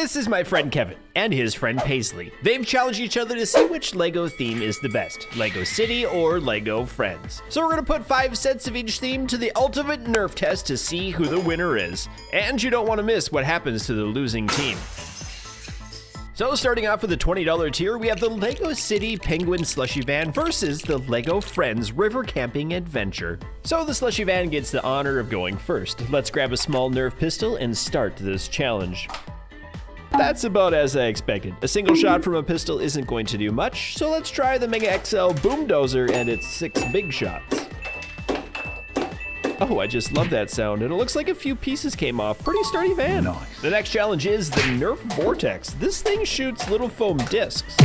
This is my friend Kevin and his friend Paisley. They've challenged each other to see which Lego theme is the best, Lego City or Lego Friends. So we're gonna put 5 sets of each theme to the ultimate Nerf test to see who the winner is. And you don't wanna miss what happens to the losing team. So starting off with the $20 tier, we have the Lego City Penguin Slushy Van versus the Lego Friends River Camping Adventure. So the Slushy Van gets the honor of going first. Let's grab a small Nerf pistol and start this challenge. That's about as I expected. A single shot from a pistol isn't going to do much, so let's try the Mega XL Boom Dozer and its 6 big shots. Oh, I just love that sound, and it looks like a few pieces came off. Pretty sturdy van. Nice. The next challenge is the Nerf Vortex. This thing shoots little foam discs.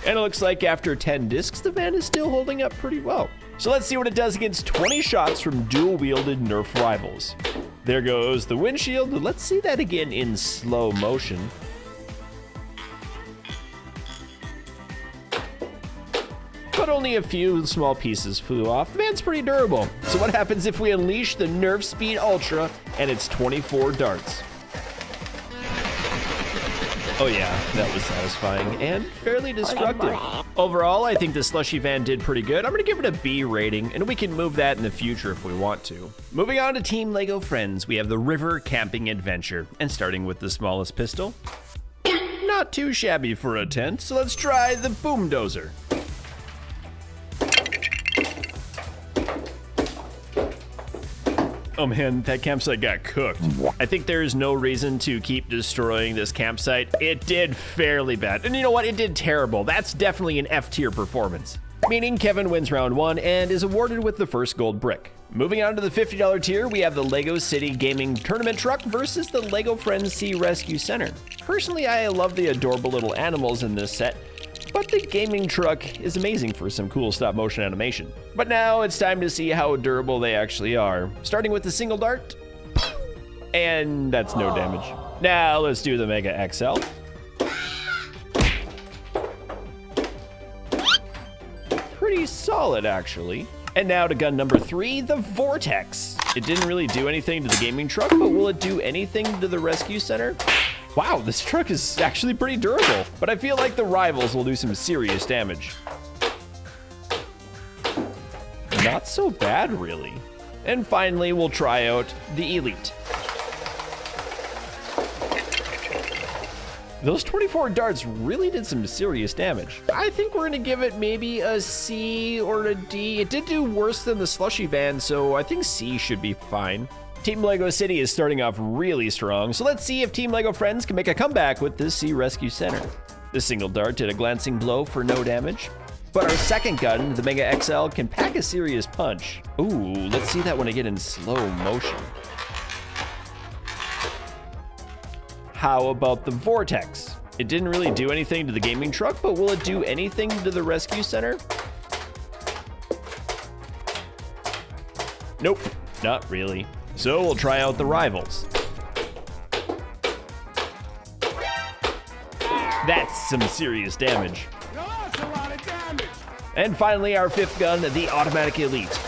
And it looks like after 10 discs, the van is still holding up pretty well. So let's see what it does against 20 shots from dual-wielded Nerf rivals. There goes the windshield. Let's see that again in slow motion. But only a few small pieces flew off. The van's pretty durable. So what happens if we unleash the Nerf Speed Ultra and its 24 darts? Oh yeah, that was satisfying and fairly destructive. Overall, I think the Slushy Van did pretty good. I'm gonna give it a B rating, and we can move that in the future if we want to. Moving on to Team Lego Friends, we have the River Camping Adventure. And starting with the smallest pistol, not too shabby for a tent, so let's try the Boom Dozer. Oh man, that campsite got cooked. I think there's no reason to keep destroying this campsite. It did fairly bad. And you know what? It did terrible. That's definitely an F tier performance. Meaning Kevin wins round 1 and is awarded with the first gold brick. Moving on to the $50 tier, we have the Lego City Gaming Tournament Truck versus the Lego Friends Sea Rescue Center. Personally, I love the adorable little animals in this set, but the gaming truck is amazing for some cool stop motion animation. But now it's time to see how durable they actually are. Starting with the single dart, and that's no damage. Now let's do the Mega XL. Pretty solid actually. And now to gun number 3, the Vortex. It didn't really do anything to the gaming truck, but will it do anything to the rescue center? Wow, this truck is actually pretty durable, but I feel like the rivals will do some serious damage. Not so bad, really. And finally, we'll try out the Elite. Those 24 darts really did some serious damage. I think we're gonna give it maybe a C or a D. It did do worse than the Slushy Van, so I think C should be fine. Team Lego City is starting off really strong, so let's see if Team Lego Friends can make a comeback with this Sea Rescue Center. The single dart did a glancing blow for no damage, but our second gun, the Mega XL, can pack a serious punch. Ooh, let's see that one again in slow motion. How about the Vortex? It didn't really do anything to the gaming truck, but will it do anything to the rescue center? Nope, not really. So we'll try out the rivals. That's some serious damage. That's a lot of damage. And finally, our 5th gun, the Automatic Elite.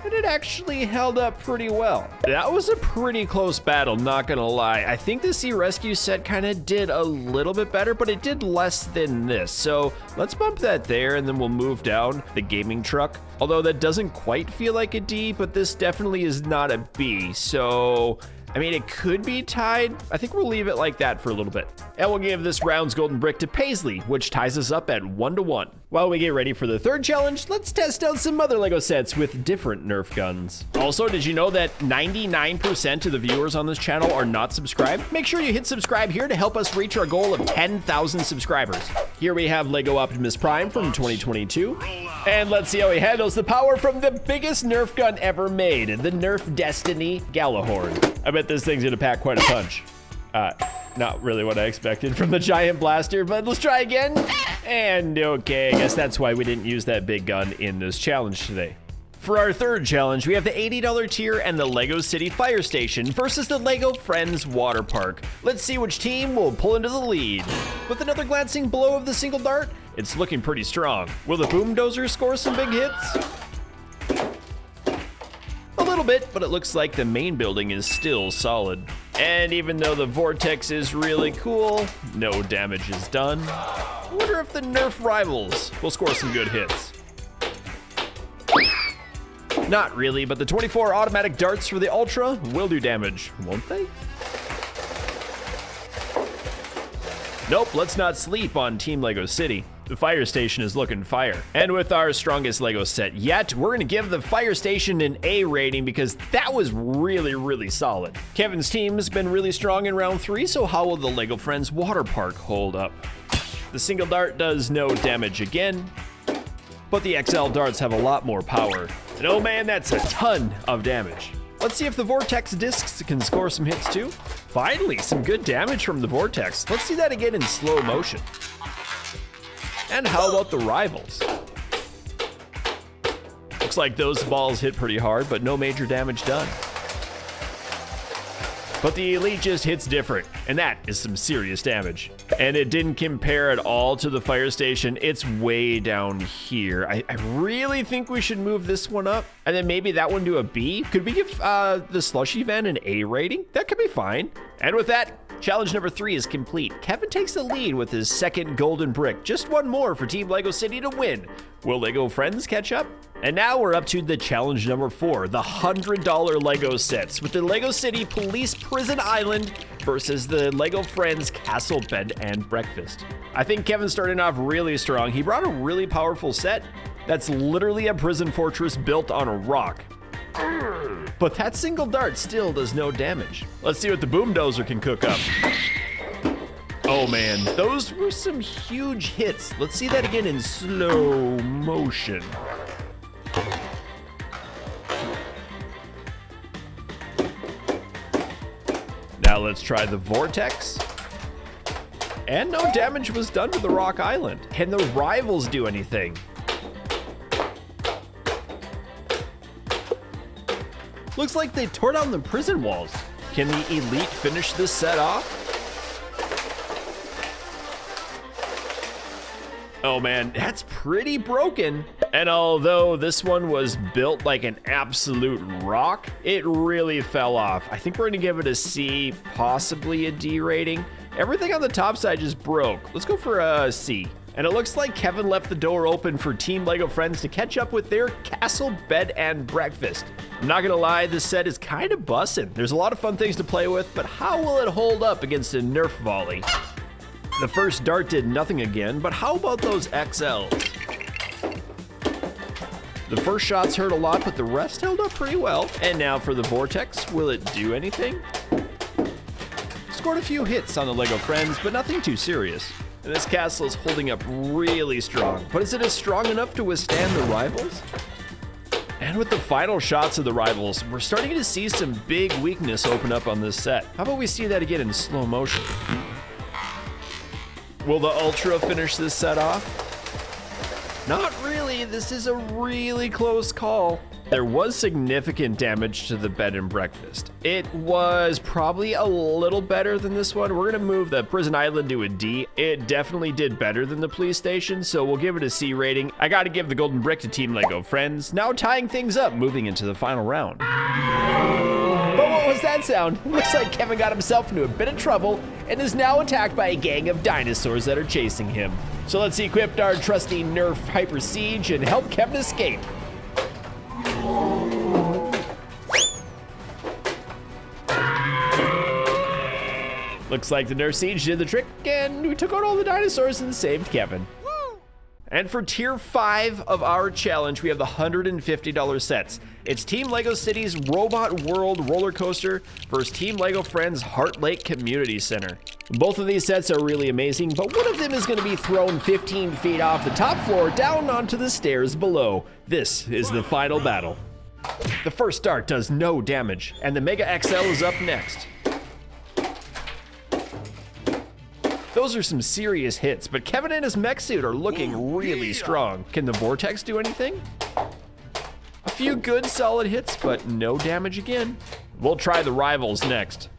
And it actually held up pretty well. That was a pretty close battle, not gonna lie. I think the Sea Rescue set kind of did a little bit better, but it did less than this. So let's bump that there, and then we'll move down the gaming truck. Although that doesn't quite feel like a D, but this definitely is not a B. So, I mean, it could be tied. I think we'll leave it like that for a little bit. And we'll give this round's golden brick to Paisley, which ties us up at 1-1. While we get ready for the 3rd challenge, let's test out some other Lego sets with different Nerf guns. Also, did you know that 99% of the viewers on this channel are not subscribed? Make sure you hit subscribe here to help us reach our goal of 10,000 subscribers. Here we have Lego Optimus Prime from 2022. And let's see how he handles the power from the biggest Nerf gun ever made, the Nerf Destiny Galahorn. I bet this thing's gonna pack quite a punch. Not really what I expected from the giant blaster, but let's try again. And okay, I guess that's why we didn't use that big gun in this challenge today. For our 3rd challenge, we have the $80 tier and the Lego City Fire Station versus the Lego Friends Water Park. Let's see which team will pull into the lead. With another glancing blow of the single dart, it's looking pretty strong. Will the Boom Dozer score some big hits? A little little bit, but it looks like the main building is still solid. And even though the vortex is really cool, no damage is done. I wonder if the Nerf rivals will score some good hits. Not really, but the 24 automatic darts for the Ultra will do damage, won't they? Nope, let's not sleep on Team Lego City. The fire station is looking fire. And with our strongest Lego set yet, we're gonna give the fire station an A rating because that was really, really solid. Kevin's team has been really strong in round 3, so how will the Lego Friends water park hold up? The single dart does no damage again, but the XL darts have a lot more power. And oh man, that's a ton of damage. Let's see if the Vortex discs can score some hits too. Finally, some good damage from the Vortex. Let's see that again in slow motion. And how about the rivals? Looks like those balls hit pretty hard, but no major damage done. But the Elite just hits different, and that is some serious damage. And it didn't compare at all to the fire station. It's way down here. I really think we should move this one up, and then maybe that one to a B. Could we give the slushy van an A rating? That could be fine. And with that, challenge number 3 is complete. Kevin takes the lead with his second golden brick. Just one more for Team Lego City to win. Will Lego Friends catch up? And now we're up to the challenge number 4, the $100 Lego sets with the Lego City Police Prison Island versus the Lego Friends Castle Bed and Breakfast. I think Kevin's starting off really strong. He brought a really powerful set that's literally a prison fortress built on a rock. But that single dart still does no damage. Let's see what the boom dozer can cook up. Oh man, those were some huge hits. Let's see that again in slow motion. Now let's try the Vortex. And no damage was done to the Rock Island. Can the rivals do anything? Looks like they tore down the prison walls. Can the Elite finish this set off? Oh man, that's pretty broken. And although this one was built like an absolute rock, it really fell off. I think we're gonna give it a C, possibly a D rating. Everything on the top side just broke. Let's go for a C. And it looks like Kevin left the door open for Team Lego Friends to catch up with their Castle Bed and Breakfast. I'm not gonna lie, this set is kind of bussin'. There's a lot of fun things to play with, but how will it hold up against a Nerf volley? The first dart did nothing again, but how about those XLs? The first shots hurt a lot, but the rest held up pretty well. And now for the Vortex, will it do anything? Scored a few hits on the Lego Friends, but nothing too serious. And this castle is holding up really strong, but is it as strong enough to withstand the rivals? And with the final shots of the rivals, we're starting to see some big weakness open up on this set. How about we see that again in slow motion? Will the Ultra finish this set off? Not really, this is a really close call. There was significant damage to the bed and breakfast. It was probably a little better than this one. We're gonna move the Prison Island to a D. It definitely did better than the police station, so we'll give it a C rating. I gotta give the golden brick to Team Lego Friends. Now tying things up, moving into the final round. But what was that sound? Looks like Kevin got himself into a bit of trouble and is now attacked by a gang of dinosaurs that are chasing him. So let's equip our trusty Nerf Hyper Siege and help Kevin escape. Looks like the Nerf Siege did the trick and we took out all the dinosaurs and saved Kevin. And for tier 5 of our challenge, we have the $150 sets. It's Team Lego City's Robot World Roller Coaster versus Team Lego Friends Heart Lake Community Center. Both of these sets are really amazing, but one of them is gonna be thrown 15 feet off the top floor down onto the stairs below. This is the final battle. The first dart does no damage, and the Mega XL is up next. Those are some serious hits, but Kevin and his mech suit are looking really strong. Can the Vortex do anything? A few good solid hits, but no damage again. We'll try the rivals next.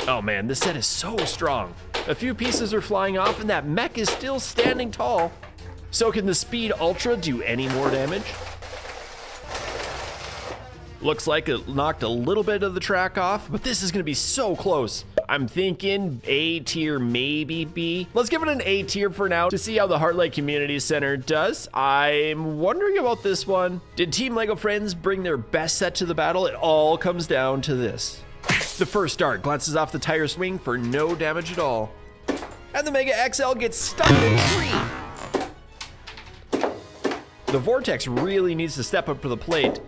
Oh man, this set is so strong. A few pieces are flying off and that mech is still standing tall. So can the Speed Ultra do any more damage? Looks like it knocked a little bit of the track off, but this is gonna be so close. I'm thinking A tier, maybe B. Let's give it an A tier for now to see how the Heart Lake Community Center does. I'm wondering about this one. Did Team Lego Friends bring their best set to the battle? It all comes down to this. The first dart glances off the tire swing for no damage at all. And the Mega XL gets stuck in a tree. The Vortex really needs to step up to the plate.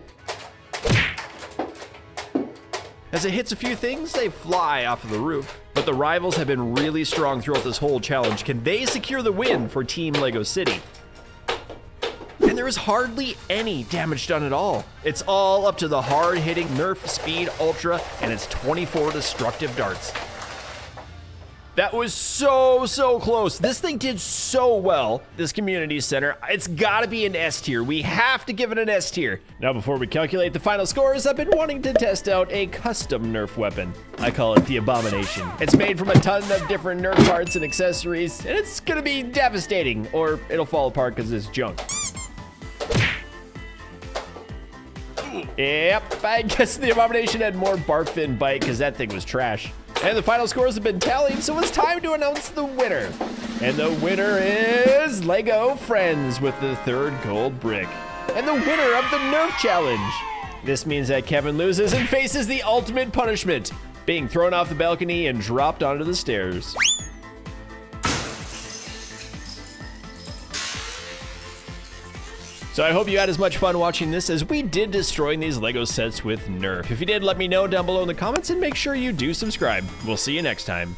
As it hits a few things, they fly off of the roof. But the rivals have been really strong throughout this whole challenge. Can they secure the win for Team Lego City? And there is hardly any damage done at all. It's all up to the hard-hitting Nerf Speed Ultra and its 24 destructive darts. That was so close. This thing did so well, this community center. It's gotta be an S tier. We have to give it an S tier. Now, before we calculate the final scores, I've been wanting to test out a custom Nerf weapon. I call it the Abomination. It's made from a ton of different Nerf parts and accessories, and it's gonna be devastating, or it'll fall apart because it's junk. Yep, I guess the Abomination had more bark than bite because that thing was trash. And the final scores have been tallied, so it's time to announce the winner. And the winner is Lego Friends with the 3rd gold brick. And the winner of the Nerf Challenge. This means that Kevin loses and faces the ultimate punishment, being thrown off the balcony and dropped onto the stairs. So I hope you had as much fun watching this as we did destroying these Lego sets with Nerf. If you did, let me know down below in the comments and make sure you do subscribe. We'll see you next time.